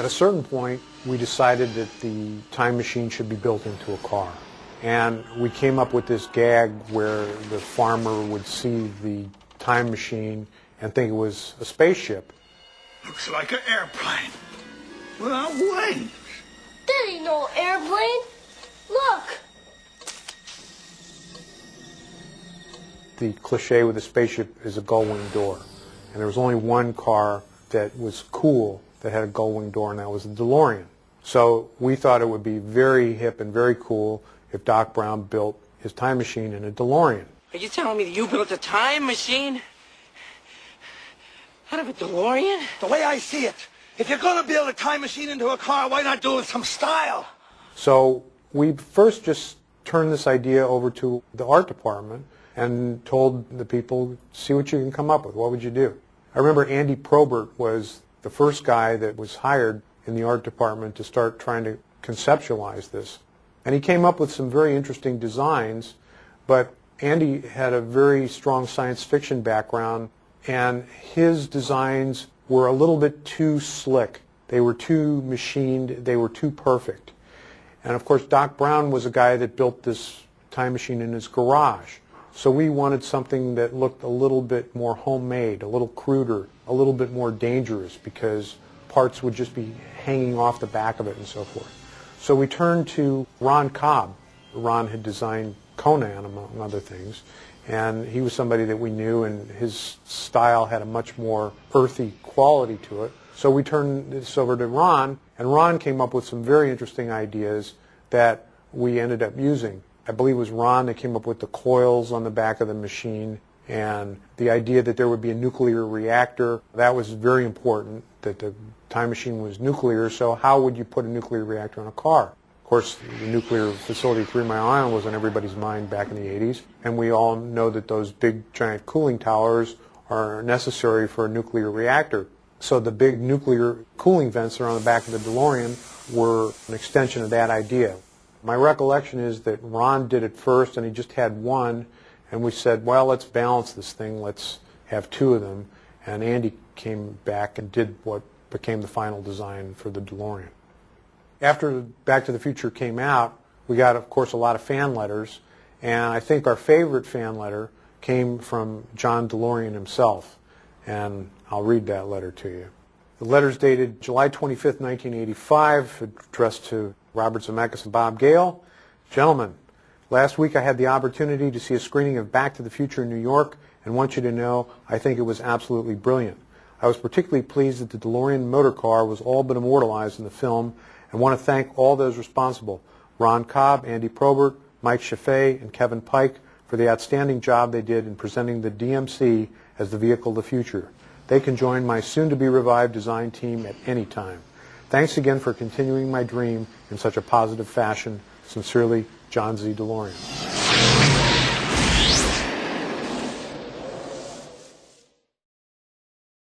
At a certain point, we decided that the time machine should be built into a car. And we came up with this gag where the farmer would see the time machine and think it was a spaceship. Looks like an airplane without wings. That ain't no airplane. Look. The cliche with a spaceship is a gull-wing door. And there was only one car that was cool that had a gull-wing door, and that was the DeLorean. So we thought it would be very hip and very cool if Doc Brown built his time machine in a DeLorean. Are you telling me that you built a time machine out of a DeLorean? The way I see it, if you're going to build a time machine into a car, why not do it with some style? So we first just turned this idea over to the art department and told the people, see what you can come up with. What would you do? I remember Andy Probert was the first guy that was hired in the art department to start trying to conceptualize this. And he came up with some very interesting designs, but Andy had a very strong science fiction background, and his designs were a little bit too slick. They were too machined. They were too perfect. And of course, Doc Brown was a guy that built this time machine in his garage. So we wanted something that looked a little bit more homemade, a little cruder, a little bit more dangerous, because parts would just be hanging off the back of it and so forth. So we turned to Ron Cobb. Ron had designed Conan, among other things, and he was somebody that we knew, and his style had a much more earthy quality to it. So we turned this over to Ron, and Ron came up with some very interesting ideas that we ended up using. I believe it was Ron that came up with the coils on the back of the machine, and the idea that there would be a nuclear reactor. That was very important, that the time machine was nuclear, so how would you put a nuclear reactor in a car? Of course, the nuclear facility at 3 Mile Island was on everybody's mind back in the 80s, and we all know that those big giant cooling towers are necessary for a nuclear reactor. So the big nuclear cooling vents that are on the back of the DeLorean were an extension of that idea. My recollection is that Ron did it first, and he just had one, and we said, well, let's balance this thing, let's have two of them, and Andy came back and did what became the final design for the DeLorean. After Back to the Future came out, we got, of course, a lot of fan letters, and I think our favorite fan letter came from John DeLorean himself, and I'll read that letter to you. The letter's dated July 25th, 1985, addressed to Robert Zemeckis and Bob Gale. Gentlemen, last week I had the opportunity to see a screening of Back to the Future in New York, and want you to know I think it was absolutely brilliant. I was particularly pleased that the DeLorean motor car was all but immortalized in the film, and want to thank all those responsible, Ron Cobb, Andy Probert, Mike Chaffee, and Kevin Pike, for the outstanding job they did in presenting the DMC as the vehicle of the future. They can join my soon-to-be-revived design team at any time. Thanks again for continuing my dream in such a positive fashion. Sincerely, John Z. DeLorean.